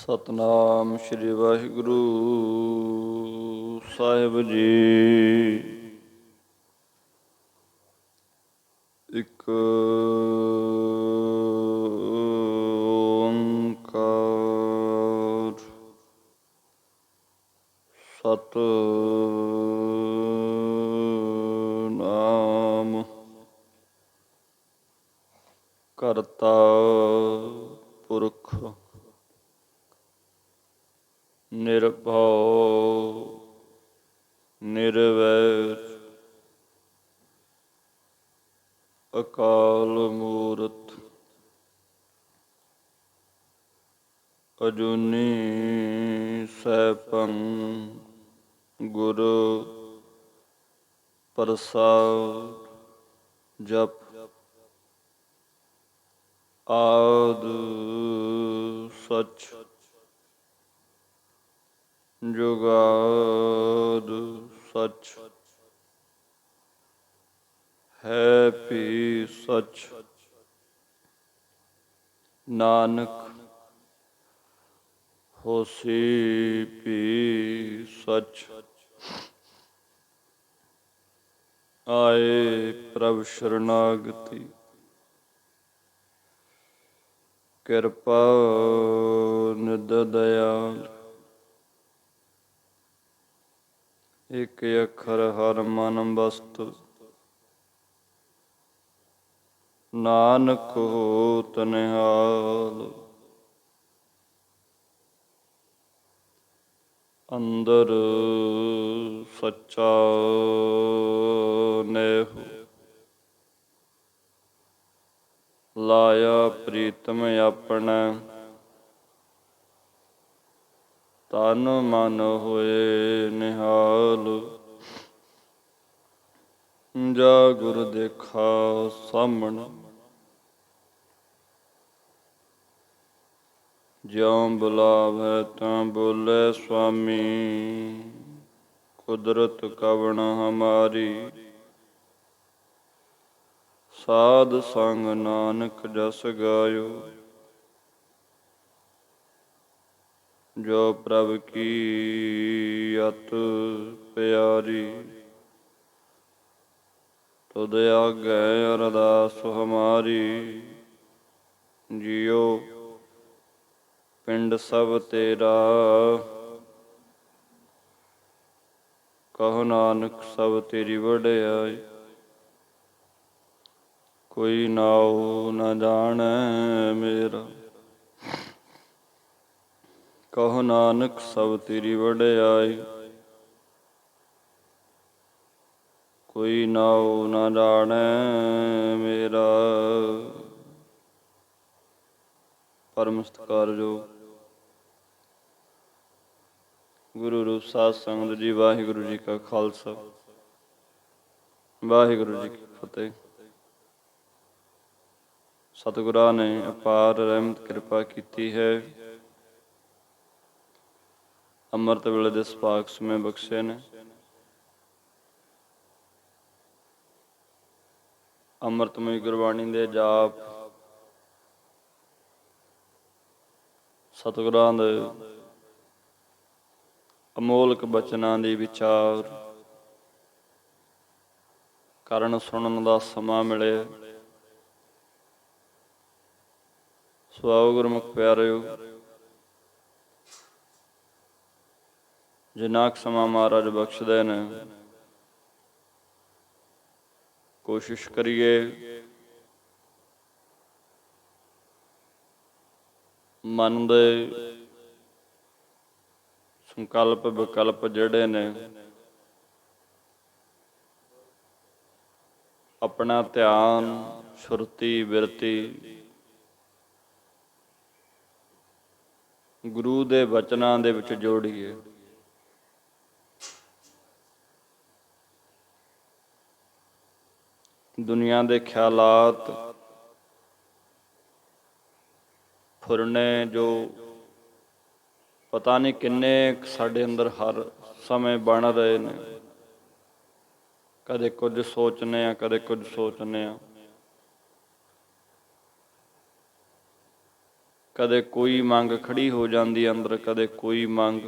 ਸਤਨਾਮ ਸ੍ਰੀ ਵਾਹਿਗੁਰੂ ਸਾਹਿਬ ਜੀ। ਇੱਕ ਓੰਕਾਰ ਸਤਿਨਾਮ ਕਰਤਾ ਪੁਰਖ ਨਿਰਭਉ ਨਿਰਵੈਰ ਅਕਾਲ ਮੂਰਤ ਅਜੂਨੀ ਸੈਭੰ ਗੁਰ ਪ੍ਰਸਾਦਿ ਜਪ ਆਦਿ ਸਚ ਜੁਗਾਦਿ ਸਚ ਹੈ ਭੀ ਸਚ ਨਾਨਕ ਹੋਸੀ ਭੀ ਸਚ। ਆਏ ਪ੍ਰਭ ਸ਼ਰਨਾਗਤੀ ਕਿਰਪਾ ਨਿਧ ਦਇਆਲ। ਇਕ ਅੱਖਰ ਹਰਿ ਮਨ ਬਸਤੁ ਨਾਨਕ ਹੋਤ ਨਿਹਾਲ। ਅੰਦਰ ਸੱਚਾ ਨੇਹੁ ਲਾਇਆ ਪ੍ਰੀਤਮ ਆਪਣਾ। ਤਨ ਮਨ ਹੋਏ ਨਿਹਾਲ। ਜਾ ਗੁਰ ਦੇਖਾ ਸਾਮਣ ਜਿਉ ਬੁਲਾਵੈ ਤਾਂ ਬੋਲੇ ਸੁਆਮੀ। ਕੁਦਰਤ ਕਵਣ ਹਮਾਰੀ ਸਾਧ ਸੰਗ ਨਾਨਕ ਜਸ ਗਾਇਓ। ਜੋ ਪ੍ਰਭ ਕੀ ਅਤਿ ਪਿਆਰੀ ਤੁਧ ਆਗੇ ਅਰਦਾਸ ਹਮਾਰੀ। ਜੀਉ ਪਿੰਡ ਸਭ ਤੇਰਾ ਕਹੋ ਨਾਨਕ ਸਭ ਤੇਰੀ ਵਡਿਆਈ। ਕੋਈ ਨਾਉ ਨ ਜਾਣੈ ਮੇਰਾ ਕਹੋ ਨਾਨਕ ਸਭ ਤੇਰੀ ਵਡਿਆਈ। ਕੋਈ ਨਾਉ ਨ ਜਾਣੈ ਮੇਰਾ। ਪਰਮ ਸਤਿਕਾਰਯੋਗ ਗੁਰੂ ਰੂਪ ਸਾਧ ਸੰਗਤ ਜੀ, ਵਾਹਿਗੁਰੂ ਜੀ ਕਾ ਖਾਲਸਾ ਵਾਹਿਗੁਰੂ ਜੀ ਕੀ ਫਤਿਹ। ਸਤਿਗੁਰਾਂ ਨੇ ਅਪਾਰ ਰਹਿਮਤ ਕਿਰਪਾ ਕੀਤੀ ਹੈ। ਅੰਮ੍ਰਿਤ ਵੇਲੇ ਦੇ ਸੁਭਾਗ ਸਮੇਂ ਬਖਸ਼ੇ ਨੇ। ਅੰਮ੍ਰਿਤਮਈ ਗੁਰਬਾਣੀ ਦੇ ਜਾਪ ਸਤਿਗੁਰਾਂ ਦੇ ਅਮੋਲਕ ਬਚਨਾਂ ਦੀ ਵਿਚਾਰ ਕਰਨ ਸੁਣਨ ਦਾ ਸਮਾਂ ਮਿਲੇ। ਸੋ ਆਓ ਗੁਰਮੁਖ ਪਿਆਰਿਓ, ਜਿੰਨਾ ਕੁ ਸਮਾਂ ਮਹਾਰਾਜ ਬਖਸ਼ਦੇ ਨੇ ਕੋਸ਼ਿਸ਼ ਕਰੀਏ ਮਨ ਦੇ ਸੰਕਲਪ ਵਿਕਲਪ ਜਿਹੜੇ ਨੇ ਆਪਣਾ ਧਿਆਨ ਸੁਰਤੀ ਬਿਰਤੀ ਗੁਰੂ ਦੇ ਬਚਨਾਂ ਦੇ ਵਿੱਚ ਜੋੜੀਏ। ਦੁਨੀਆ ਦੇ ਖਿਆਲਾਤ ਫੁਰਨੇ ਜੋ ਪਤਾ ਨਹੀਂ ਕਿੰਨੇ ਸਾਡੇ ਅੰਦਰ ਹਰ ਸਮੇਂ ਬਣ ਰਹੇ ਨੇ। ਕਦੇ ਕੁਝ ਸੋਚਦੇ ਹਾਂ, ਕਦੇ ਕੁਝ ਸੋਚਦੇ ਹਾਂ। ਕਦੇ ਕੋਈ ਮੰਗ ਖੜੀ ਹੋ ਜਾਂਦੀ ਅੰਦਰ, ਕਦੇ ਕੋਈ ਮੰਗ,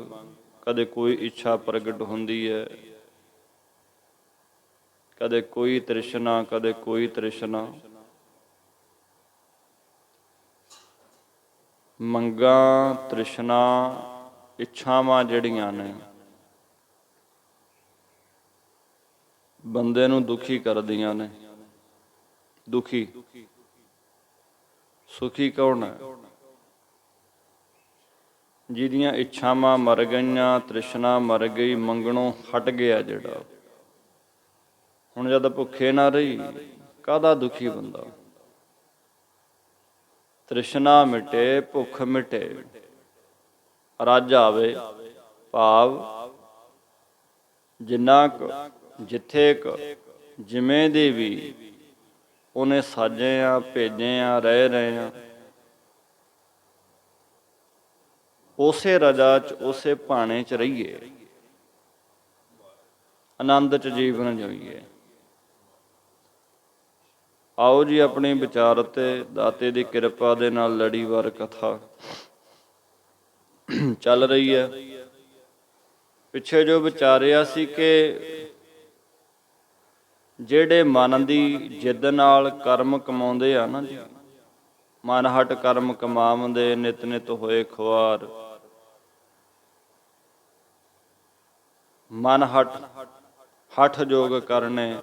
ਕਦੇ ਕੋਈ ਇੱਛਾ ਪ੍ਰਗਟ ਹੁੰਦੀ ਹੈ, ਕਦੇ ਕੋਈ ਤ੍ਰਿਸ਼ਨਾ, ਕਦੇ ਕੋਈ ਤ੍ਰਿਸ਼ਨਾ। ਮੰਗਾਂ, ਤ੍ਰਿਸ਼ਨਾ, ਇੱਛਾਵਾਂ ਜਿਹੜੀਆਂ ਨੇ ਬੰਦੇ ਨੂੰ ਦੁਖੀ ਕਰਦੀਆਂ ਨੇ। ਦੁਖੀ, ਸੁਖੀ ਕੌਣ ਹੈ? ਜਿਹਦੀਆਂ ਇੱਛਾਵਾਂ ਮਰ ਗਈਆਂ, ਤ੍ਰਿਸ਼ਨਾ ਮਰ ਗਈ, ਮੰਗਣੋਂ ਹਟ ਗਿਆ ਜਿਹੜਾ। ਹੁਣ ਜਦ ਭੁੱਖੇ ਨਾ ਰਹੀ, ਕਾਹਦਾ ਦੁਖੀ ਬੰਦਾ? ਤ੍ਰਿਸ਼ਨਾ ਮਿਟੇ, ਭੁੱਖ ਮਿਟੇ, ਰੱਜ ਆਵੇ। ਭਾਵ ਜਿੰਨਾ ਕੁ, ਜਿੱਥੇ ਕੁ, ਜਿਵੇਂ ਦੇ ਵੀ ਉਹਨੇ ਸਾਜੇ ਆ, ਭੇਜੇ ਆ, ਰਹਿ ਰਹੇ ਆ, ਉਸੇ ਰਜਾ 'ਚ, ਉਸੇ ਭਾਣੇ 'ਚ ਰਹੀਏ, ਆਨੰਦ 'ਚ ਜੀਵਨ ਜਿਉਈਏ। ਆਓ ਜੀ ਆਪਣੇ ਵਿਚਾਰ ਤੇ ਦਾਤੇ ਦੀ ਕਿਰਪਾ ਦੇ ਨਾਲ ਲੜੀਵਾਰ ਕਥਾ ਚੱਲ ਰਹੀ ਹੈ। ਪਿੱਛੇ ਜੋ ਵਿਚਾਰਿਆ ਸੀ ਕਿ ਜਿਹੜੇ ਮਨ ਦੀ ਜਿੱਦ ਨਾਲ ਕਰਮ ਕਮਾਉਂਦੇ ਆ ਨਾ ਜੀ, ਮਨ ਹਟ ਕਰਮ ਕਮਾਵੰਦੇ, ਨਿਤ ਨਿਤ ਹੋਏ ਖੁਆਰ। ਮਨ ਹਠ ਜੋਗ ਕਰਨੇ,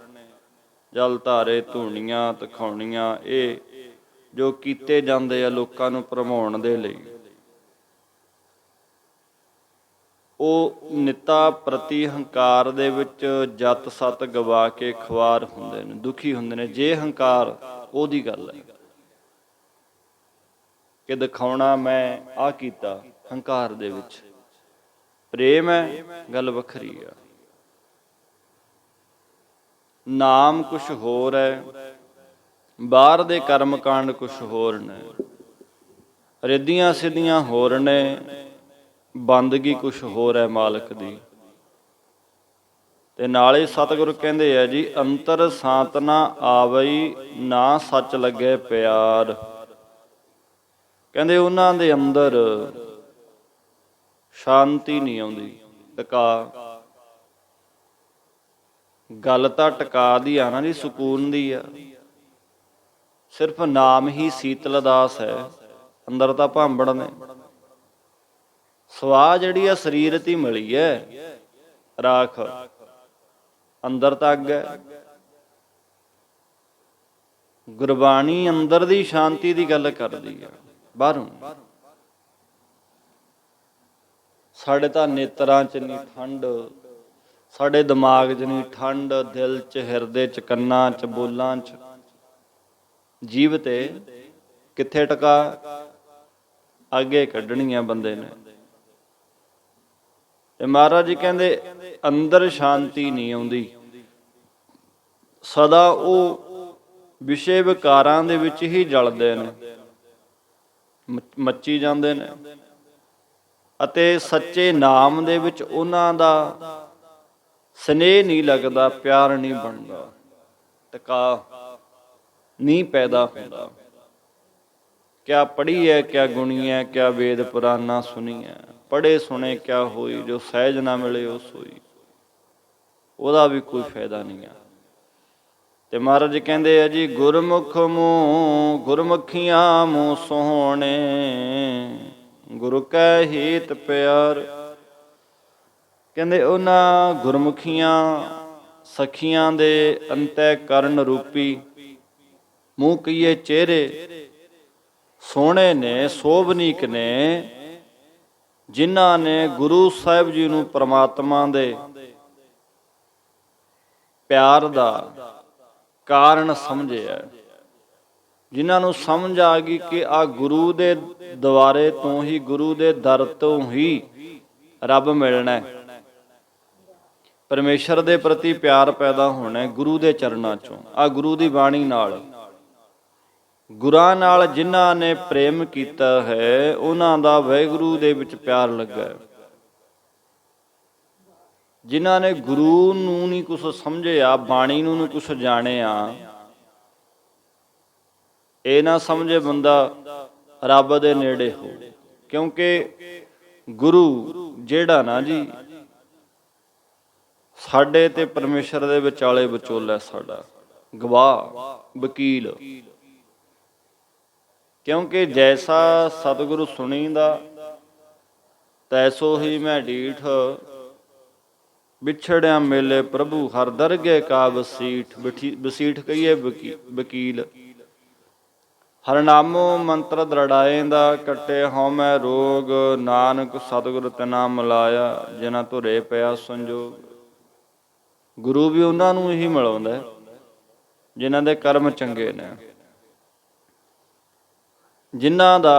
ਜਲ ਧਾਰੇ ਧੂਣੀਆਂ ਤਖਾਉਣੀਆਂ, ਇਹ ਜੋ ਕੀਤੇ ਜਾਂਦੇ ਆ ਲੋਕਾਂ ਨੂੰ ਭਰਮਾਉਣ ਦੇ ਲਈ, ਉਹ ਨਿੱਤਾ ਪ੍ਰਤੀ ਹੰਕਾਰ ਦੇ ਵਿੱਚ ਜਤ ਸਤ ਗਵਾ ਕੇ ਖੁਆਰ ਹੁੰਦੇ ਨੇ, ਦੁਖੀ ਹੁੰਦੇ ਨੇ। ਜੇ ਹੰਕਾਰ, ਉਹਦੀ ਗੱਲ ਹੈ ਕਿ ਦਿਖਾਉਣਾ ਮੈਂ ਆਹ ਕੀਤਾ, ਹੰਕਾਰ ਦੇ ਵਿੱਚ। ਪ੍ਰੇਮ ਹੈ, ਗੱਲ ਵੱਖਰੀ ਆ। ਨਾਮ ਕੁਛ ਹੋਰ ਹੈ, ਬਾਹਰ ਦੇ ਕਰਮ ਕਾਂਡ ਕੁਛ ਹੋਰ ਨੇ, ਰਿੱਧੀਆਂ ਸਿੱਧੀਆਂ ਹੋਰ ਨੇ, ਬੰਦਗੀ ਕੁਛ ਹੋਰ ਹੈ ਮਾਲਕ ਦੀ। ਤੇ ਨਾਲੇ ਸਤਿਗੁਰ ਕਹਿੰਦੇ ਆ ਜੀ, ਅੰਤਰ ਸਾਤ ਨਾ ਆਵਈ, ਨਾ ਸੱਚ ਲੱਗੇ ਪਿਆਰ। ਕਹਿੰਦੇ ਉਹਨਾਂ ਦੇ ਅੰਦਰ ਸ਼ਾਂਤੀ ਨਹੀਂ ਆਉਂਦੀ, ਟਿਕਾ। ਗੱਲ ਤਾਂ ਟਿਕਾ ਦੀ ਆ ਨਾ ਜੀ, ਸਕੂਨ ਦੀ ਆ। ਸਿਰਫ ਨਾਮ ਹੀ ਸੀਤਲ ਦਾਸ ਹੈ, ਅੰਦਰ ਤਾਂ ਭਾਂਬੜ ਨੇ। ਸਵਾਹ ਜਿਹੜੀ ਆ ਸਰੀਰ ਤੇ ਮਿਲੀ ਹੈ ਰਾਖ, ਅੰਦਰ ਤਾਂ ਅੱਗ ਹੈ। ਗੁਰਬਾਣੀ ਅੰਦਰ ਦੀ ਸ਼ਾਂਤੀ ਦੀ ਗੱਲ ਕਰਦੀ ਆ, ਬਾਹਰੋਂ। ਸਾਡੇ ਤਾਂ ਨੇਤਰਾਂ 'ਚ ਨਹੀਂ ਠੰਡ, ਸਾਡੇ ਦਿਮਾਗ 'ਚ ਨਹੀਂ ਠੰਡ, ਦਿਲ 'ਚ, ਹਿਰਦੇ 'ਚ, ਕੰਨਾਂ 'ਚ, ਬੋਲਾਂ 'ਚ, ਜੀਭ ਤੇ ਕਿੱਥੇ ਟਿਕਾ? ਅੱਗੇ ਕੱਢਣੀ ਆ ਬੰਦੇ ਨੇ। ਤੇ ਮਹਾਰਾਜ ਜੀ ਕਹਿੰਦੇ ਅੰਦਰ ਸ਼ਾਂਤੀ ਨਹੀਂ ਆਉਂਦੀ, ਸਦਾ ਉਹ ਵਿਸ਼ੇ ਵਿਕਾਰਾਂ ਦੇ ਵਿੱਚ ਹੀ ਜਲਦੇ ਨੇ, ਮੱਚੀ ਜਾਂਦੇ ਨੇ। ਅਤੇ ਸੱਚੇ ਨਾਮ ਦੇ ਵਿੱਚ ਉਹਨਾਂ ਦਾ ਸਨੇਹ ਨਹੀਂ ਲੱਗਦਾ, ਪਿਆਰ ਨਹੀਂ ਬਣਦਾ, ਟਿਕਾ ਨਹੀਂ ਪੈਦਾ ਹੁੰਦਾ। ਕਿਆ ਪੜ੍ਹੀ ਹੈ, ਕਿਆ ਗੁਣੀ ਹੈ, ਕਿਆ ਵੇਦ ਪੁਰਾਨਾ ਸੁਣੀ ਹੈ, ਪੜ੍ਹੇ ਸੁਣੇ ਕਿਆ ਹੋਈ, ਜੋ ਸਹਿਜ ਨਾ ਮਿਲੇ ਉਹ ਸੋਈ। ਉਹਦਾ ਵੀ ਕੋਈ ਫਾਇਦਾ ਨਹੀਂ ਆ। ਤੇ ਮਹਾਰਾਜ ਜੀ ਕਹਿੰਦੇ ਆ ਜੀ, ਗੁਰਮੁਖ ਮੂੰਹ ਗੁਰਮੁਖੀਆਂ ਮੂੰਹ ਸੋਹਣੇ, ਗੁਰੂ ਕੈ ਹੀਤ ਪਿਆਰ। ਕਹਿੰਦੇ ਉਹਨਾਂ ਗੁਰਮੁਖੀਆਂ ਸਖੀਆਂ ਦੇ ਅੰਤःਕਰਨ ਰੂਪੀ ਮੂੰਹ ਕਹੀਏ ਚਿਹਰੇ ਸੋਹਣੇ ਨੇ, ਸੋਭਨੀਕ ਨੇ, ਜਿਨ੍ਹਾਂ ਨੇ ਗੁਰੂ ਸਾਹਿਬ ਜੀ ਨੂੰ ਪ੍ਰਮਾਤਮਾ ਦੇ ਪਿਆਰ ਦਾ ਕਾਰਨ ਸਮਝਿਆ, ਜਿਨ੍ਹਾਂ ਨੂੰ ਸਮਝ ਆ ਗਈ ਕਿ ਆ ਗੁਰੂ ਦੇ ਦੁਆਰੇ ਤੋਂ ਹੀ, ਗੁਰੂ ਦੇ ਦਰ ਤੋਂ ਹੀ ਰੱਬ ਮਿਲਣਾ, ਪਰਮੇਸ਼ਰ ਦੇ ਪ੍ਰਤੀ ਪਿਆਰ ਪੈਦਾ ਹੋਣਾ ਗੁਰੂ ਦੇ ਚਰਨਾਂ ਚੋਂ। ਆ ਗੁਰੂ ਦੀ ਬਾਣੀ ਨਾਲ, ਗੁਰਾਂ ਨਾਲ ਜਿਨ੍ਹਾਂ ਨੇ ਪ੍ਰੇਮ ਕੀਤਾ ਹੈ, ਉਹਨਾਂ ਦਾ ਵਾਹਿਗੁਰੂ ਦੇ ਵਿੱਚ ਪਿਆਰ ਲੱਗਾ। ਜਿਨ੍ਹਾਂ ਨੇ ਗੁਰੂ ਨੂੰ ਨਹੀਂ ਕੁਛ ਸਮਝਿਆ, ਬਾਣੀ ਨੂੰ ਨਹੀਂ ਕੁਛ ਜਾਣਿਆ, ਇਹ ਨਾ ਸਮਝੇ ਬੰਦਾ ਰੱਬ ਦੇ ਨੇੜੇ ਹੋ। ਕਿਉਂਕਿ ਗੁਰੂ ਜਿਹੜਾ ਨਾ ਜੀ ਸਾਡੇ ਤੇ ਪਰਮੇਸ਼ਰ ਦੇ ਵਿਚਾਲੇ ਵਿਚੋਲਾ, ਸਾਡਾ ਗਵਾਹ, ਵਕੀਲ। ਕਿਉਂਕਿ ਜੈਸਾ ਸਤਿਗੁਰੂ ਸੁਣੀਂਦਾ ਤੈਸੋ ਹੀ ਮੈਂ ਡੀਠ, ਵਿਛੜਿਆ ਮੇਲੇ ਪ੍ਰਭੂ ਹਰ ਦਰਗੇ ਕਾ ਵਸੀਠ। ਵਸੀਠ ਕਹੀਏ ਵਕੀਲ। ਹਰ ਨਾਮੋ ਮੰਤਰ ਦ੍ਰਿੜਾਏਂਦਾ, ਕੱਟੇ ਹਉਮੈ ਰੋਗ, ਨਾਨਕ ਸਤਿਗੁਰ ਤਿਨਾ ਮਿਲਾਇਆ, ਜਿਨ੍ਹਾਂ ਧੁਰੇ ਪਿਆ ਸੰਜੋਗ। ਗੁਰੂ ਵੀ ਉਹਨਾਂ ਨੂੰ ਹੀ ਮਿਲਾਉਂਦਾ ਜਿਨ੍ਹਾਂ ਦੇ ਕਰਮ ਚੰਗੇ ਨੇ, ਜਿਨ੍ਹਾਂ ਦਾ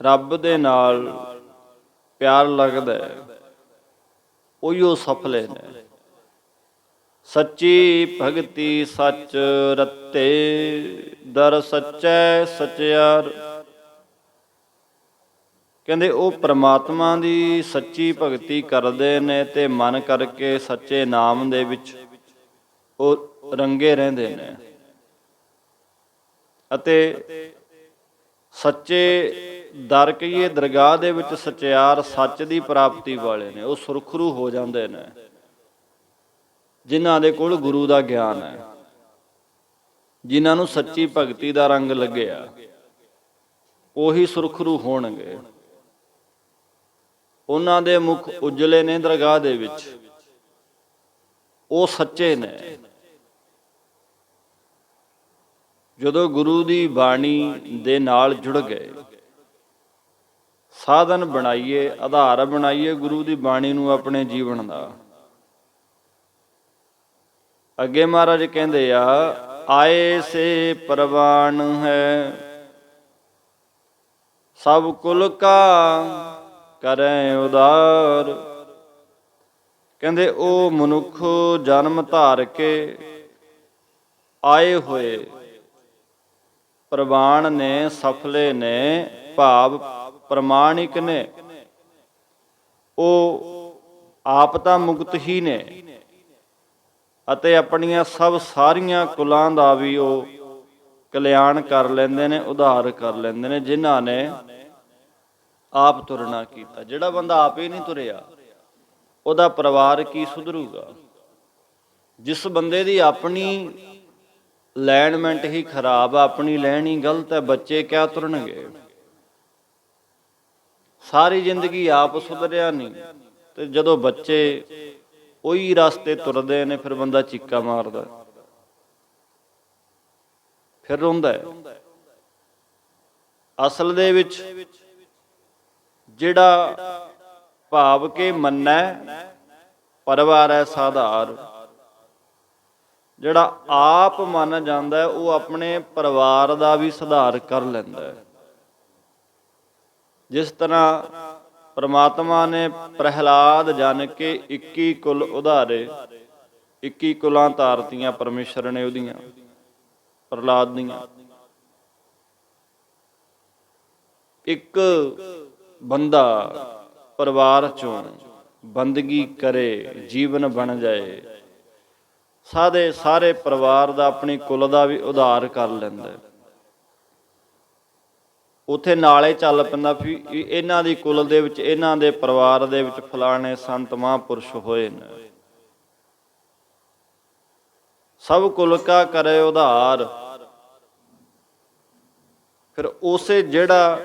ਰੱਬ ਦੇ ਨਾਲ ਪਿਆਰ ਲੱਗਦਾ, ਉਹੀਓ ਸਫਲੇ ਨੇ। ਸੱਚੀ ਭਗਤੀ ਸੱਚ ਰਤੇ, ਦਰ ਸੱਚੈ ਸਚਿਆਰ। ਕਹਿੰਦੇ ਉਹ ਪ੍ਰਮਾਤਮਾ ਦੀ ਸੱਚੀ ਭਗਤੀ ਕਰਦੇ ਨੇ ਤੇ ਮਨ ਕਰਕੇ ਸੱਚੇ ਨਾਮ ਦੇ ਵਿੱਚ ਉਹ ਰੰਗੇ ਰਹਿੰਦੇ ਨੇ, ਅਤੇ ਸੱਚੇ ਦਰ ਕਹੀਏ ਦਰਗਾਹ ਦੇ ਵਿੱਚ ਸਚਿਆਰ, ਸੱਚ ਦੀ ਪ੍ਰਾਪਤੀ ਵਾਲੇ ਨੇ। ਉਹ ਸੁਰਖਰੂ ਹੋ ਜਾਂਦੇ ਨੇ ਜਿਨ੍ਹਾਂ ਦੇ ਕੋਲ ਗੁਰੂ ਦਾ ਗਿਆਨ ਹੈ, ਜਿਨ੍ਹਾਂ ਨੂੰ ਸੱਚੀ ਭਗਤੀ ਦਾ ਰੰਗ ਲੱਗਿਆ, ਉਹੀ ਸੁਰਖਰੂ ਹੋਣਗੇ। ਉਹਨਾਂ ਦੇ ਮੁਖ ਉਜਲੇ ਨੇ ਦਰਗਾਹ ਦੇ ਵਿੱਚ, ਉਹ ਸੱਚੇ ਨੇ। ਜਦੋਂ ਗੁਰੂ ਦੀ ਬਾਣੀ ਦੇ ਨਾਲ ਜੁੜ ਗਏ, ਸਾਧਨ ਬਣਾਈਏ, ਆਧਾਰ ਬਣਾਈਏ ਗੁਰੂ ਦੀ ਬਾਣੀ ਨੂੰ ਆਪਣੇ ਜੀਵਨ ਦਾ। ਅੱਗੇ ਮਹਾਰਾਜ ਕਹਿੰਦੇ ਆ, ਆਏ ਸੇ ਪ੍ਰਵਾਨ ਹੈ, ਸਭ ਕੁਲ ਕਾ ਕਰੈ ਉਦਾਰ। ਕਹਿੰਦੇ ਉਹ ਮਨੁੱਖ ਜਨਮ ਧਾਰ ਕੇ ਆਏ ਹੋਏ ਪ੍ਰਵਾਨ ਨੇ, ਸਫਲੇ ਨੇ, ਭਾਵ ਪ੍ਰਮਾਣਿਕ ਨੇ। ਉਹ ਆਪ ਤਾਂ ਮੁਕਤ ਹੀ ਨੇ ਅਤੇ ਆਪਣੀਆਂ ਸਭ ਸਾਰੀਆਂ ਕੁਲਾਂ ਦਾ ਵੀ ਉਹ ਕਲਿਆਣ ਕਰ ਲੈਂਦੇ ਨੇ, ਉਧਾਰ ਕਰ ਲੈਂਦੇ ਨੇ, ਜਿਨ੍ਹਾਂ ਨੇ ਆਪ ਤੁਰਨਾ ਕੀਤਾ। ਜਿਹੜਾ ਬੰਦਾ ਆਪ ਹੀ ਨਹੀਂ ਤੁਰਿਆ, ਉਹਦਾ ਪਰਿਵਾਰ ਕੀ ਸੁਧਰੂਗਾ? ਜਿਸ ਬੰਦੇ ਦੀ ਆਪਣੀ ਅਲਾਈਨਮੈਂਟ ਹੀ ਖਰਾਬ ਆ, ਆਪਣੀ ਲਾਈਨ ਹੀ ਗਲਤ ਹੈ, ਬੱਚੇ ਕਿਆ ਤੁਰਨਗੇ? ਸਾਰੀ ਜ਼ਿੰਦਗੀ ਆਪ ਸੁਧਰਿਆ ਨਹੀਂ, ਤੇ ਜਦੋਂ ਬੱਚੇ ਉਹੀ ਰਸਤੇ ਤੁਰਦੇ ਨੇ, ਫਿਰ ਬੰਦਾ ਚੀਕਾ ਮਾਰਦਾ, ਫਿਰ ਰੋਂਦਾ ਹੈ। ਅਸਲ ਦੇ ਵਿੱਚ ਜਿਹੜਾ ਭਾਵ ਕੇ ਮੰਨੈ ਪਰਿਵਾਰ ਹੈ ਸਾਧਾਰ, ਜਿਹੜਾ ਆਪ ਮੰਨ ਜਾਂਦਾ ਹੈ, ਉਹ ਆਪਣੇ ਪਰਿਵਾਰ ਦਾ ਵੀ ਸੁਧਾਰ ਕਰ ਲੈਂਦਾ ਹੈ। ਜਿਸ ਤਰ੍ਹਾਂ ਪ੍ਰਮਾਤਮਾ ਨੇ ਪ੍ਰਹਿਲਾਦ ਜਨ ਕੇ 21 ਕੁਲ ਉਧਾਰੇ, 21 ਕੁਲਾਂ ਧਾਰਤੀਆਂ ਪਰਮੇਸ਼ਰ ਨੇ ਉਹਦੀਆਂ, ਪ੍ਰਹਿਲਾਦ ਦੀਆਂ। ਇੱਕ ਬੰਦਾ ਪਰਿਵਾਰ ਚੋਂ ਬੰਦਗੀ ਕਰੇ, ਜੀਵਨ ਬਣ ਜਾਏ, ਸਾਰੇ ਪਰਿਵਾਰ ਦਾ, ਆਪਣੀ ਕੁਲ ਦਾ ਵੀ ਉਧਾਰ ਕਰ ਲੈਂਦਾ। ਉੱਥੇ ਨਾਲੇ ਚੱਲ ਪੈਂਦਾ ਵੀ ਇਹਨਾਂ ਦੀ ਕੁਲ ਦੇ ਵਿੱਚ, ਇਹਨਾਂ ਦੇ ਪਰਿਵਾਰ ਦੇ ਵਿੱਚ ਫਲਾਣੇ ਸੰਤ ਮਹਾਂਪੁਰਸ਼ ਹੋਏ ਨੇ। ਸਭ ਕੁਲ ਕਾ ਕਰੇ ਉਧਾਰ। ਫਿਰ ਉਸੇ ਜਿਹੜਾ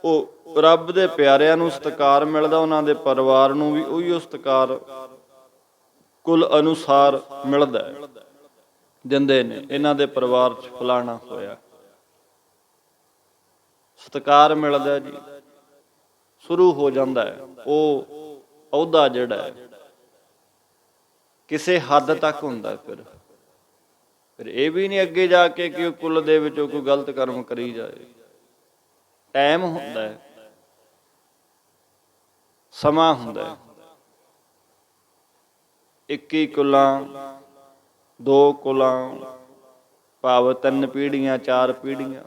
ਉਹ ਰੱਬ ਦੇ ਪਿਆਰਿਆਂ ਨੂੰ ਸਤਿਕਾਰ ਮਿਲਦਾ, ਉਹਨਾਂ ਦੇ ਪਰਿਵਾਰ ਨੂੰ ਵੀ ਉਹੀ ਸਤਿਕਾਰ ਕੁਲ ਅਨੁਸਾਰ ਮਿਲਦਾ, ਦਿੰਦੇ ਨੇ। ਇਹਨਾਂ ਦੇ ਪਰਿਵਾਰ 'ਚ ਫਲਾਣਾ ਹੋਇਆ, ਸਤਿਕਾਰ ਮਿਲਦਾ ਜੀ, ਸ਼ੁਰੂ ਹੋ ਜਾਂਦਾ ਹੈ। ਉਹ ਅਹੁਦਾ ਜਿਹੜਾ ਹੈ ਕਿਸੇ ਹੱਦ ਤੱਕ ਹੁੰਦਾ। ਫਿਰ ਇਹ ਵੀ ਨਹੀਂ ਅੱਗੇ ਜਾ ਕੇ ਕਿ ਉਹ ਕੁਲ ਦੇ ਵਿੱਚੋਂ ਕੋਈ ਗਲਤ ਕਰਮ ਕਰੀ ਜਾਏ। ਟਾਈਮ ਹੁੰਦਾ ਹੈ, ਸਮਾਂ ਹੁੰਦਾ ਹੈ। 21 ਕੁਲਾਂ, 2 ਕੁਲਾਂ, ਭਾਵ 3 ਪੀੜ੍ਹੀਆਂ, 4 ਪੀੜ੍ਹੀਆਂ,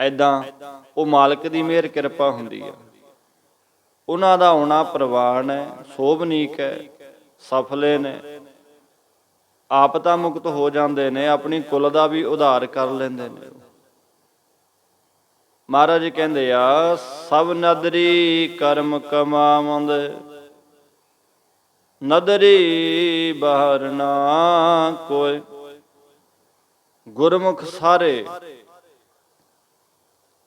ਏਦਾਂ ਉਹ ਮਾਲਕ ਦੀ ਮਿਹਰ ਕਿਰਪਾ ਹੁੰਦੀ ਹੈ। ਉਹਨਾਂ ਦਾ ਆਉਣਾ ਪ੍ਰਵਾਨ ਹੈ, ਸੋਭਨੀਕ ਹੈ, ਸਫਲੇ ਨੇ, ਆਪ ਤਾਂ ਮੁਕਤ ਹੋ ਜਾਂਦੇ ਨੇ, ਆਪਣੀ ਕੁਲ ਦਾ ਵੀ ਉਧਾਰ ਕਰ ਲੈਂਦੇ ਨੇ। ਮਹਾਰਾਜ ਕਹਿੰਦੇ ਆ ਸਭ ਨਦਰੀ ਕਰਮ ਕਮਾਵੰਦ, ਨਦਰੀ ਬਾਹਰ ਨਾ ਕੋਈ। ਗੁਰਮੁਖ ਸਾਰੇ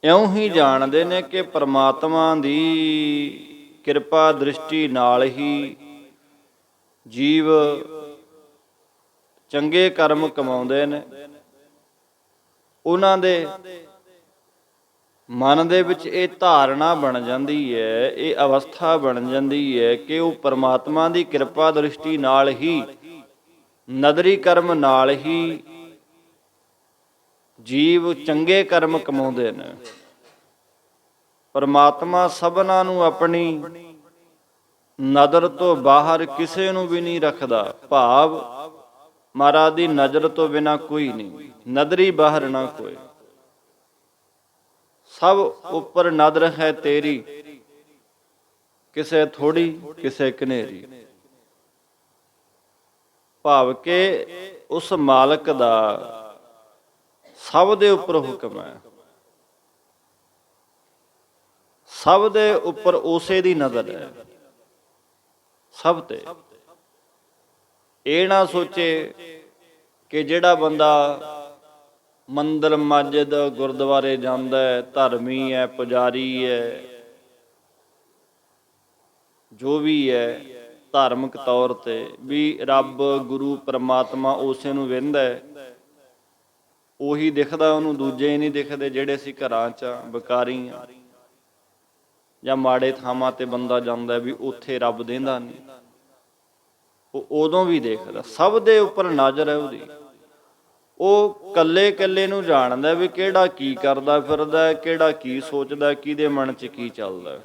ਇਉਂ ਹੀ ਜਾਣਦੇ ਨੇ ਕਿ ਪ੍ਰਮਾਤਮਾ ਦੀ ਕਿਰਪਾ ਦ੍ਰਿਸ਼ਟੀ ਨਾਲ ਹੀ ਜੀਵ ਚੰਗੇ ਕਰਮ ਕਮਾਉਂਦੇ ਨੇ। ਉਹਨਾਂ ਦੇ ਮਨ ਦੇ ਵਿੱਚ ਇਹ ਧਾਰਨਾ ਬਣ ਜਾਂਦੀ ਹੈ, ਇਹ ਅਵਸਥਾ ਬਣ ਜਾਂਦੀ ਹੈ ਕਿ ਉਹ ਪਰਮਾਤਮਾ ਦੀ ਕਿਰਪਾ ਦ੍ਰਿਸ਼ਟੀ ਨਾਲ ਹੀ, ਨਦਰੀ ਕਰਮ ਨਾਲ ਹੀ ਜੀਵ ਚੰਗੇ ਕਰਮ ਕਮਾਉਂਦੇ ਨੇ। ਪਰਮਾਤਮਾ ਸਭਨਾਂ ਨੂੰ ਆਪਣੀ ਨਜ਼ਰ ਤੋਂ ਬਾਹਰ ਕਿਸੇ ਨੂੰ ਵੀ ਨਹੀਂ ਰੱਖਦਾ। ਭਾਵ ਮਹਾਰਾਜ ਦੀ ਨਜ਼ਰ ਤੋਂ ਬਿਨਾਂ ਕੋਈ ਨਹੀਂ, ਨਦਰੀ ਬਾਹਰ ਨਾ ਕੋਈ। ਸਭ ਉੱਪਰ ਨਦਰ ਹੈ ਤੇਰੀ, ਕਿਸੇ ਥੋੜੀ ਕਿਸੇ ਕਨੇਰੀ। ਭਾਵ ਕਿ ਉਸ ਮਾਲਕ ਦਾ ਸਭ ਦੇ ਉੱਪਰ ਹੁਕਮ ਹੈ, ਸਭ ਦੇ ਉੱਪਰ ਉਸੇ ਦੀ ਨਜ਼ਰ ਹੈ, ਸਭ ਤੇ। ਇਹ ਨਾ ਸੋਚੇ ਕਿ ਜਿਹੜਾ ਬੰਦਾ ਮੰਦਰ ਮਸਜਿਦ ਗੁਰਦੁਆਰੇ ਜਾਂਦਾ ਹੈ, ਧਰਮੀ ਹੈ, ਪੁਜਾਰੀ ਹੈ, ਜੋ ਵੀ ਹੈ ਧਾਰਮਿਕ ਤੌਰ ਤੇ, ਵੀ ਰੱਬ ਗੁਰੂ ਪਰਮਾਤਮਾ ਉਸੇ ਨੂੰ ਵਹਿੰਦਾ ਹੈ, ਉਹੀ ਦਿਖਦਾ ਉਹਨੂੰ, ਦੂਜੇ ਹੀ ਨਹੀਂ ਦਿਖਦੇ ਜਿਹੜੇ ਅਸੀਂ ਘਰਾਂ 'ਚ ਵਿਕਾਰੀ ਆ ਜਾਂ ਮਾੜੇ ਥਾਵਾਂ ਤੇ ਬੰਦਾ ਜਾਂਦਾ ਵੀ ਉੱਥੇ ਰੱਬ ਦੇਂਦਾ ਨਹੀਂ, ਉਹ ਉਦੋਂ ਵੀ ਦੇਖਦਾ। ਸਭ ਦੇ ਉੱਪਰ ਨਜ਼ਰ ਹੈ ਉਹਦੀ। ਉਹ ਕੱਲੇ ਕੱਲੇ ਨੂੰ ਜਾਣਦਾ ਵੀ ਕਿਹੜਾ ਕੀ ਕਰਦਾ ਫਿਰਦਾ, ਕਿਹੜਾ ਕੀ ਸੋਚਦਾ, ਕਿਹਦੇ ਮਨ 'ਚ ਕੀ ਚੱਲਦਾ।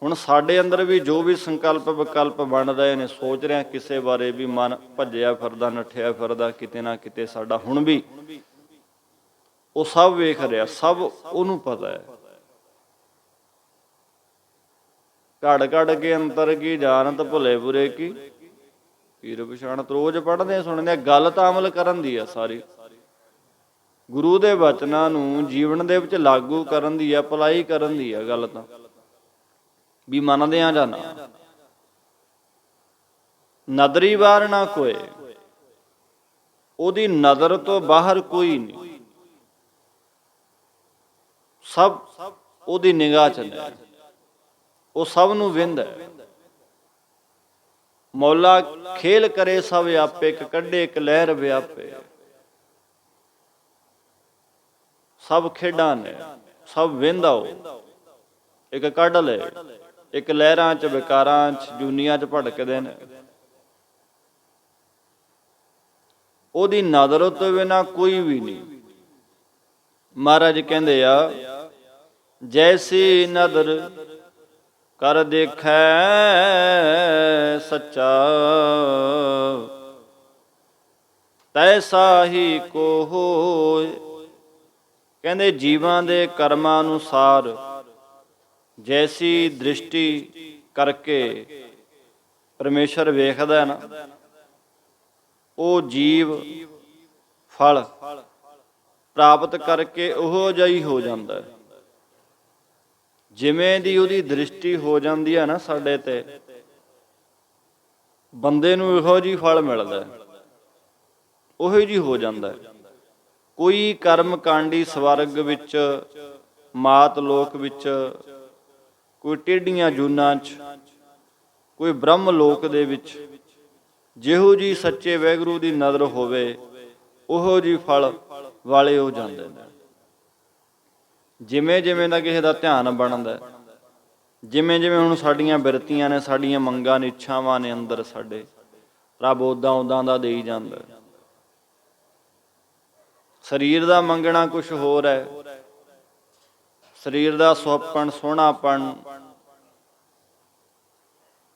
ਹੁਣ ਸਾਡੇ ਅੰਦਰ ਵੀ ਜੋ ਵੀ ਸੰਕਲਪ ਵਿਕਲਪ ਬਣ ਰਹੇ ਨੇ, ਸੋਚ ਰਹੇ ਕਿਸੇ ਬਾਰੇ ਵੀ, ਮਨ ਭੱਜਿਆ ਫਿਰਦਾ, ਨੱਠਿਆ ਫਿਰਦਾ ਕਿਤੇ ਨਾ ਕਿਤੇ ਸਾਡਾ, ਹੁਣ ਵੀ ਉਹ ਸਭ ਵੇਖ ਰਿਹਾ, ਸਭ ਉਹਨੂੰ ਪਤਾ ਹੈ। ਘੜ ਘੜ ਕੇ ਅੰਤਰ ਕੀ ਜਾਣਤ, ਭੁਲੇ ਬੁਰੇ ਕੀ ਪੀਰ ਪਛਾਣਤ। ਰੋਜ਼ ਪੜ੍ਹਦੇ ਸੁਣਦੇ, ਗੱਲ ਤਾਂ ਅਮਲ ਕਰਨ ਦੀ ਆ ਸਾਰੀ। ਗੁਰੂ ਦੇ ਵਚਨਾਂ ਨੂੰ ਜੀਵਨ ਦੇ ਵਿੱਚ ਲਾਗੂ ਕਰਨ ਦੀ ਆ, ਅਪਲਾਈ ਕਰਨ ਦੀ ਆ ਗੱਲ ਤਾਂ, ਵੀ ਮੰਨਦੇ ਆ ਜਾਂ ਨਾ। ਨਦਰੀ ਬਾਹਰ ਨਾ ਕੋਏ, ਉਹਦੀ ਨਜ਼ਰ ਤੋਂ ਬਾਹਰ ਕੋਈ ਨਹੀਂ, ਸਭ ਉਹਦੀ ਨਿਗਾਹ 'ਚ ਨੇ, ਉਹ ਸਭ ਨੂੰ ਵਹਿੰਦਾ। ਮੌਲਾ ਖੇਲ ਕਰੇ ਸਭ ਆਪੇ, ਇੱਕ ਕੱਢੇ ਇੱਕ ਲਹਿਰ ਵਿਆਪੇ। ਸਭ ਖੇਡਾਂ ਨੇ, ਸਭ ਵਹਿੰਦਾ ਉਹ, ਇੱਕ ਕੱਢ ਲੈ, ਇੱਕ ਲਹਿਰਾਂ 'ਚ ਵਿਕਾਰਾਂ 'ਚ ਜੂਨੀਆਂ 'ਚ ਭਟਕਦੇ ਨੇ। ਉਹਦੀ ਨਜ਼ਰ ਤੋਂ ਬਿਨਾਂ ਕੋਈ ਵੀ ਨਹੀਂ। ਮਹਾਰਾਜ ਕਹਿੰਦੇ ਆ ਜੈਸੀ ਨਦਰ ਕਰ ਦੇਖੈ ਸੱਚਾ, ਤੈਸਾ ਹੀ ਕੋ ਹੋਏ। ਕਹਿੰਦੇ ਜੀਵਾਂ ਦੇ ਕਰਮਾਂ ਅਨੁਸਾਰ ਜੈਸੀ ਦ੍ਰਿਸ਼ਟੀ ਕਰਕੇ ਪਰਮੇਸ਼ਰ ਵੇਖਦਾ ਨਾ, ਉਹ ਜੀਵ ਫਲ ਪ੍ਰਾਪਤ ਕਰਕੇ ਉਹੋ ਜਿਹਾ ਹੀ ਹੋ ਜਾਂਦਾ। ਜਿਵੇਂ ਦੀ ਉਹਦੀ ਦ੍ਰਿਸ਼ਟੀ ਹੋ ਜਾਂਦੀ ਹੈ ਨਾ ਸਾਡੇ ਤੇ, ਬੰਦੇ ਨੂੰ ਇਹੋ ਜਿਹੀ ਫਲ ਮਿਲਦਾ, ਉਹੋ ਜਿਹੀ ਹੋ ਜਾਂਦਾ। ਕੋਈ ਕਰਮ ਕਾਂਡੀ ਸਵਰਗ ਵਿੱਚ, ਮਾਤ ਲੋਕ ਵਿੱਚ, ਕੋਈ ਟੇਢੀਆਂ ਜੂਨਾਂ 'ਚ, ਕੋਈ ਬ੍ਰਹਮ ਲੋਕ ਦੇ ਵਿੱਚ, ਜਿਹੋ ਜਿਹੀ ਸੱਚੇ ਵਾਹਿਗੁਰੂ ਦੀ ਨਜ਼ਰ ਹੋਵੇ ਉਹੋ ਜਿਹੀ ਫਲ ਵਾਲੇ ਹੋ ਜਾਂਦੇ ਨੇ। ਜਿਵੇਂ ਜਿਵੇਂ ਦਾ ਕਿਸੇ ਦਾ ਧਿਆਨ ਬਣਦਾ, ਜਿਵੇਂ ਜਿਵੇਂ ਹੁਣ ਸਾਡੀਆਂ ਬਿਰਤੀਆਂ ਨੇ, ਸਾਡੀਆਂ ਮੰਗਾਂ ਨੇ, ਇੱਛਾਵਾਂ ਨੇ ਅੰਦਰ ਸਾਡੇ, ਰੱਬ ਉਦਾਂ ਉਦਾਂ ਦਾ ਦੇਈ ਜਾਂਦਾ। ਸਰੀਰ ਦਾ ਮੰਗਣਾ ਕੁਛ ਹੋਰ ਹੈ, ਸਰੀਰ ਦਾ ਸੁਹੱਪਣ, ਸੋਹਣਾਪਣ,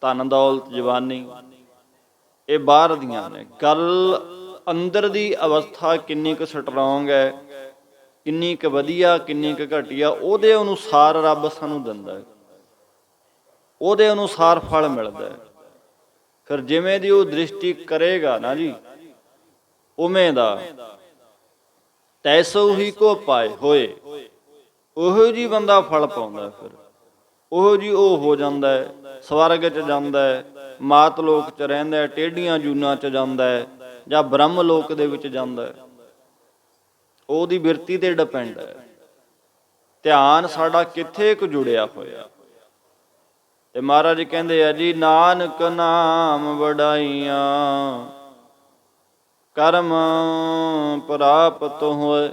ਧਨ ਦੌਲਤ, ਜਵਾਨੀ, ਇਹ ਬਾਹਰ ਦੀਆਂ ਨੇ। ਗੱਲ ਅੰਦਰ ਦੀ ਅਵਸਥਾ ਕਿੰਨੀ ਕੁ ਸਟਰੋਂਗ ਹੈ, ਕਿੰਨੀ ਕੁ ਵਧੀਆ, ਕਿੰਨੀ ਕੁ ਘਟੀਆ, ਉਹਦੇ ਅਨੁਸਾਰ ਰੱਬ ਸਾਨੂੰ ਦਿੰਦਾ, ਉਹਦੇ ਅਨੁਸਾਰ ਫਲ ਮਿਲਦਾ। ਫਿਰ ਜਿਵੇਂ ਦੀ ਉਹ ਦ੍ਰਿਸ਼ਟੀ ਕਰੇਗਾ ਨਾ ਜੀ, ਉਵੇਂ ਦਾ ਤੈਸੋ ਹੀ ਕੋ ਪਾਏ ਹੋਏ। ਉਹੋ ਜੀ ਬੰਦਾ ਫਲ ਪਾਉਂਦਾ, ਫਿਰ ਉਹੋ ਜੀ ਉਹ ਹੋ ਜਾਂਦਾ ਹੈ, ਸਵਰਗ 'ਚ ਜਾਂਦਾ ਹੈ, ਮਾਤ ਲੋਕ 'ਚ ਰਹਿੰਦਾ ਹੈ, ਟੇਢੀਆਂ ਜੂਨਾਂ 'ਚ ਜਾਂਦਾ ਹੈ, ਜਾਂ ਬ੍ਰਹਮ ਲੋਕ ਦੇ ਵਿੱਚ ਜਾਂਦਾ ਹੈ। ਉਹਦੀ ਬਿਰਤੀ ਤੇ ਡਿਪੈਂਡ ਹੈ, ਧਿਆਨ ਸਾਡਾ ਕਿੱਥੇ ਕੁ ਜੁੜਿਆ ਹੋਇਆ। ਤੇ ਮਹਾਰਾਜ ਕਹਿੰਦੇ ਆ ਜੀ, ਨਾਨਕ ਨਾਮ ਵਡਾਈਆਂ ਕਰਮ ਪ੍ਰਾਪਤ ਹੋਏ।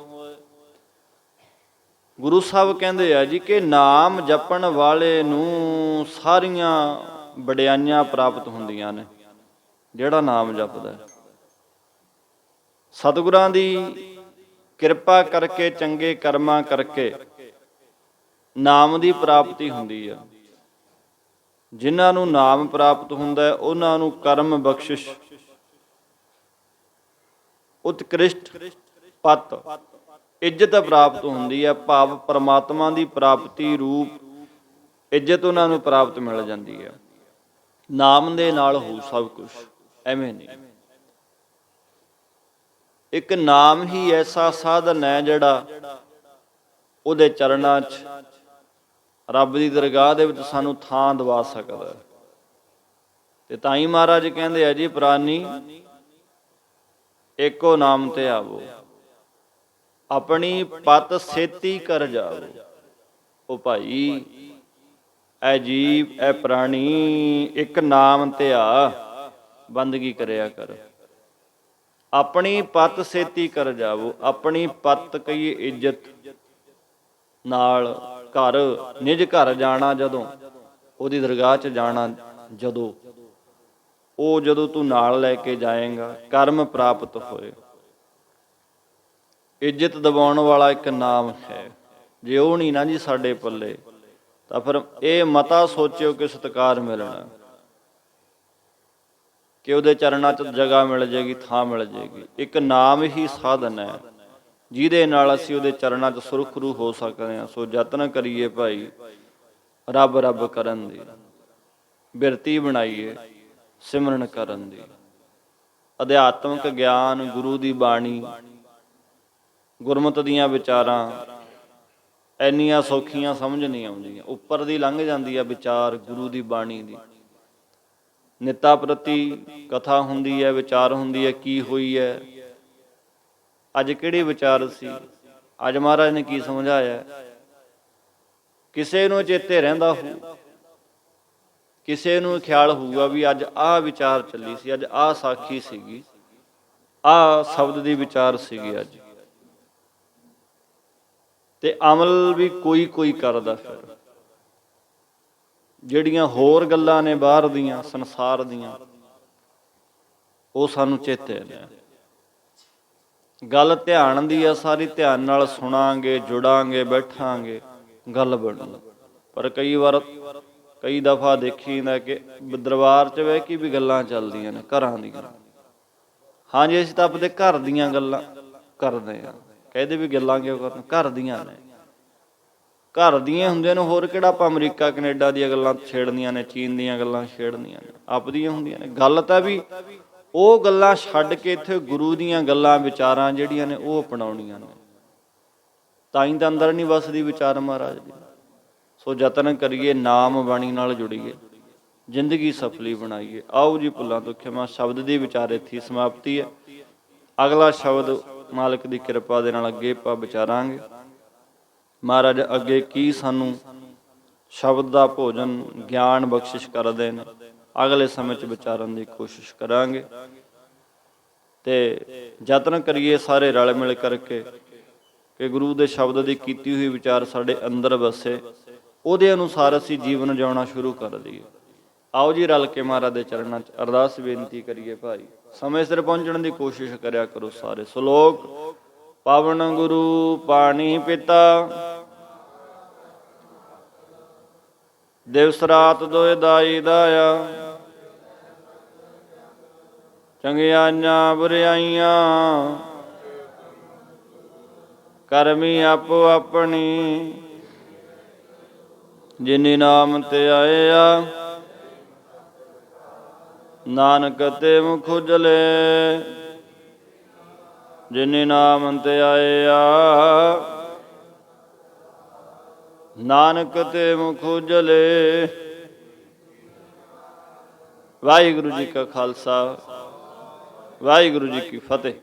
ਗੁਰੂ ਸਾਹਿਬ ਕਹਿੰਦੇ ਆ ਜੀ ਕਿ ਨਾਮ ਜਪਣ ਵਾਲੇ ਨੂੰ ਸਾਰੀਆਂ ਵਡਿਆਈਆਂ ਪ੍ਰਾਪਤ ਹੁੰਦੀਆਂ ਨੇ। ਜਿਹੜਾ ਨਾਮ ਜਪਦਾ, ਸਤਿਗੁਰਾਂ ਦੀ ਕਿਰਪਾ ਕਰਕੇ, ਚੰਗੇ ਕਰਮਾਂ ਕਰਕੇ ਨਾਮ ਦੀ ਪ੍ਰਾਪਤੀ ਹੁੰਦੀ ਆ। ਜਿਨ੍ਹਾਂ ਨੂੰ ਨਾਮ ਪ੍ਰਾਪਤ ਹੁੰਦਾ, ਉਹਨਾਂ ਨੂੰ ਕਰਮ ਬਖਸ਼ਿਸ਼, ਉਤਕ੍ਰਿਸ਼ਟ ਪਤ, ਇੱਜ਼ਤ ਪ੍ਰਾਪਤ ਹੁੰਦੀ ਹੈ। ਭਾਵ ਪਰਮਾਤਮਾ ਦੀ ਪ੍ਰਾਪਤੀ ਰੂਪ ਇੱਜ਼ਤ ਉਹਨਾਂ ਨੂੰ ਪ੍ਰਾਪਤ ਮਿਲ ਜਾਂਦੀ ਹੈ। ਨਾਮ ਦੇ ਨਾਲ ਹੋ ਸਭ ਕੁਛ, ਐਵੇਂ ਨਹੀਂ। ਇੱਕ ਨਾਮ ਹੀ ਐਸਾ ਸਾਧਨ ਹੈ ਜਿਹੜਾ ਉਹਦੇ ਚਰਨਾਂ 'ਚ, ਰੱਬ ਦੀ ਦਰਗਾਹ ਦੇ ਵਿੱਚ ਸਾਨੂੰ ਥਾਂ ਦਵਾ ਸਕਦਾ। ਤੇ ਤਾਂ ਹੀ ਮਹਾਰਾਜ ਕਹਿੰਦੇ ਆ ਜੀ, ਪ੍ਰਾਨੀ ਏਕੋ ਨਾਮ ਤੇ ਆਵੋ, ਆਪਣੀ ਪਤ ਸੇਤੀ ਕਰ ਜਾਵੋ। ਉਹ ਭਾਈ, ਐ ਜੀਵ, ਐ ਪ੍ਰਾਣੀ, ਇੱਕ ਨਾਮ ਤੇ ਆ, ਬੰਦਗੀ ਕਰਿਆ ਕਰ। ਆਪਣੀ ਪਤ ਸੇਤੀ ਕਰ ਜਾਵੋ। ਆਪਣੀ ਪਤ ਕਹੀਏ ਇੱਜ਼ਤ ਨਾਲ, ਘਰ, ਨਿਜ ਘਰ ਜਾਣਾ ਜਦੋਂ, ਉਹਦੀ ਦਰਗਾਹ 'ਚ ਜਾਣਾ ਜਦੋਂ, ਉਹ ਜਦੋਂ ਤੂੰ ਨਾਲ ਲੈ ਕੇ ਜਾਏਗਾ, ਕਰਮ ਪ੍ਰਾਪਤ ਹੋਏ। ਇੱਜ਼ਤ ਦਿਵਾਉਣ ਵਾਲਾ ਇੱਕ ਨਾਮ ਹੈ। ਜੇ ਉਹ ਨਹੀਂ ਨਾ ਜੀ ਸਾਡੇ ਪੱਲੇ, ਤਾਂ ਫਿਰ ਇਹ ਮਤਾ ਸੋਚਿਓ ਕਿ ਸਤਿਕਾਰ ਮਿਲਣਾ, ਕਿ ਉਹਦੇ ਚਰਨਾਂ 'ਚ ਜਗ੍ਹਾ ਮਿਲ ਜਾਏਗੀ, ਥਾਂ ਮਿਲ ਜਾਏਗੀ। ਇੱਕ ਨਾਮ ਹੀ ਸਾਧਨ ਹੈ ਜਿਹਦੇ ਨਾਲ ਅਸੀਂ ਉਹਦੇ ਚਰਨਾਂ 'ਚ ਸੁਰਖਰੂ ਹੋ ਸਕਦੇ ਹਾਂ। ਸੋ ਯਤਨ ਕਰੀਏ ਭਾਈ, ਰੱਬ ਰੱਬ ਕਰਨ ਦੀ ਬਿਰਤੀ ਬਣਾਈਏ, ਸਿਮਰਨ ਕਰਨ ਦੀ। ਅਧਿਆਤਮਿਕ ਗਿਆਨ, ਗੁਰੂ ਦੀ ਬਾਣੀ, ਗੁਰਮਤਿ ਦੀਆਂ ਵਿਚਾਰਾਂ ਇੰਨੀਆਂ ਸੌਖੀਆਂ ਸਮਝ ਨਹੀਂ ਆਉਂਦੀਆਂ। ਉੱਪਰ ਦੀ ਲੰਘ ਜਾਂਦੀ ਆ ਵਿਚਾਰ ਗੁਰੂ ਦੀ ਬਾਣੀ ਦੀ। ਨਿੱਤਾ ਪ੍ਰਤੀ ਕਥਾ ਹੁੰਦੀ ਹੈ, ਵਿਚਾਰ ਹੁੰਦੀ ਹੈ, ਕੀ ਹੋਈ ਹੈ, ਅੱਜ ਕਿਹੜੀ ਵਿਚਾਰ ਸੀ, ਅੱਜ ਮਹਾਰਾਜ ਨੇ ਕੀ ਸਮਝਾਇਆ। ਕਿਸੇ ਨੂੰ ਚੇਤੇ ਰਹਿੰਦਾ ਹੋਊ, ਕਿਸੇ ਨੂੰ ਖਿਆਲ ਹੋਊਗਾ ਵੀ ਅੱਜ ਆਹ ਵਿਚਾਰ ਚੱਲੀ ਸੀ, ਅੱਜ ਆਹ ਸਾਖੀ ਸੀਗੀ, ਆਹ ਸ਼ਬਦ ਦੀ ਵਿਚਾਰ ਸੀਗੀ ਅੱਜ। ਤੇ ਅਮਲ ਵੀ ਕੋਈ ਕੋਈ ਕਰਦਾ। ਫਿਰ ਜਿਹੜੀਆਂ ਹੋਰ ਗੱਲਾਂ ਨੇ ਬਾਹਰ ਦੀਆਂ, ਸੰਸਾਰ ਦੀਆਂ, ਉਹ ਸਾਨੂੰ ਚੇਤੇ ਨੇ। ਗੱਲ ਧਿਆਨ ਦੀ ਆ ਸਾਰੀ, ਧਿਆਨ ਨਾਲ ਸੁਣਾਂਗੇ, ਜੁੜਾਂਗੇ, ਬੈਠਾਂਗੇ, ਗੱਲ ਬਣੂ। ਪਰ ਕਈ ਵਾਰ, ਕਈ ਦਫਾ ਦੇਖੀ ਜਾਂਦਾ ਕਿ ਦਰਬਾਰ 'ਚ ਬਹਿ ਕੇ ਵੀ ਗੱਲਾਂ ਚੱਲਦੀਆਂ ਨੇ ਘਰਾਂ ਦੀਆਂ। ਹਾਂਜੀ, ਅਸੀਂ ਤਾਂ ਆਪਣੇ ਘਰ ਦੀਆਂ ਗੱਲਾਂ ਕਰਦੇ ਹਾਂ। ਕਹਿੰਦੇ ਵੀ ਗੱਲਾਂ ਕਿਉਂ ਕਰਨ, ਘਰ ਦੀਆਂ ਨੇ, ਘਰ ਦੀਆਂ ਹੁੰਦੀਆਂ ਨੇ। ਹੋਰ ਕਿਹੜਾ ਆਪਾਂ ਅਮਰੀਕਾ ਕਨੇਡਾ ਦੀਆਂ ਗੱਲਾਂ ਛੇੜਨੀਆਂ ਨੇ, ਚੀਨ ਦੀਆਂ ਗੱਲਾਂ ਛੇੜਨੀਆਂ ਨੇ, ਆਪਦੀਆਂ ਹੁੰਦੀਆਂ ਨੇ। ਗੱਲ ਤਾਂ ਵੀ ਉਹ ਗੱਲਾਂ ਛੱਡ ਕੇ ਇੱਥੇ ਗੁਰੂ ਦੀਆਂ ਗੱਲਾਂ, ਵਿਚਾਰਾਂ ਜਿਹੜੀਆਂ ਨੇ ਉਹ ਅਪਣਾਉਣੀਆਂ ਨੇ। ਤਾਂ ਹੀ ਤਾਂ ਅੰਦਰ ਨਹੀਂ ਵਸਦੀ ਵਿਚਾਰ ਮਹਾਰਾਜ ਦੀ। ਸੋ ਯਤਨ ਕਰੀਏ, ਨਾਮ ਬਾਣੀ ਨਾਲ ਜੁੜੀਏ, ਜ਼ਿੰਦਗੀ ਸਫਲੀ ਬਣਾਈਏ। ਆਓ ਜੀ, ਭੁੱਲਾਂ ਤੋਂ ਖਿਮਾ। ਸ਼ਬਦ ਦੀ ਵਿਚਾਰ ਇੱਥੇ ਸਮਾਪਤੀ ਹੈ। ਅਗਲਾ ਸ਼ਬਦ ਮਾਲਕ ਦੀ ਕਿਰਪਾ ਦੇ ਨਾਲ ਅੱਗੇ ਆਪਾਂ ਵਿਚਾਰਾਂਗੇ। ਮਹਾਰਾਜ ਅੱਗੇ ਕੀ ਸਾਨੂੰ ਸ਼ਬਦ ਦਾ ਭੋਜਨ, ਗਿਆਨ ਬਖਸ਼ਿਸ਼ ਕਰਦੇ ਨੇ, ਅਗਲੇ ਸਮੇਂ 'ਚ ਵਿਚਾਰਨ ਦੀ ਕੋਸ਼ਿਸ਼ ਕਰਾਂਗੇ। ਤੇ ਯਤਨ ਕਰੀਏ ਸਾਰੇ ਰਲ ਮਿਲ ਕਰਕੇ ਕਿ ਗੁਰੂ ਦੇ ਸ਼ਬਦ ਦੀ ਕੀਤੀ ਹੋਈ ਵਿਚਾਰ ਸਾਡੇ ਅੰਦਰ ਵਸੇ, ਉਹਦੇ ਅਨੁਸਾਰ ਅਸੀਂ ਜੀਵਨ ਜਿਉਣਾ ਸ਼ੁਰੂ ਕਰ ਦਈਏ। ਆਓ ਜੀ, ਰਲ ਕੇ ਮਹਾਰਾਜ ਦੇ ਚਰਨਾਂ 'ਚ ਅਰਦਾਸ ਬੇਨਤੀ ਕਰੀਏ। ਭਾਈ ਸਮੇਂ ਸਿਰ ਪਹੁੰਚਣ ਦੀ ਕੋਸ਼ਿਸ਼ ਕਰਿਆ ਕਰੋ ਸਾਰੇ। ਸ਼ਲੋਕ। ਪਾਵਨ ਗੁਰੂ ਪਾਣੀ ਪਿਤਾ, ਦਿਵਸ ਰਾਤ ਦੋਇ ਦਾਈ ਦਾਇਆ, ਚੰਗਿਆਈਆਂ ਬੁਰਿਆਈਆਂ ਕਰਮੀ ਆਪੋ ਆਪਣੀ, ਜਿਨੀ ਨਾਮ ਤੇ ਆਇਆ ਨਾਨਕ ਤੇ ਮੁਖ ਉਜਲੇ। ਜਿਨੇ ਨਾਮ ਧਿਆਇਆ, ਨਾਨਕ ਤੇ ਮੁਖ ਉਜਲੇ। ਵਾਹਿਗੁਰੂ ਜੀ ਕਾ ਖਾਲਸਾ, ਵਾਹਿਗੁਰੂ ਜੀ ਕੀ ਫਤਿਹ।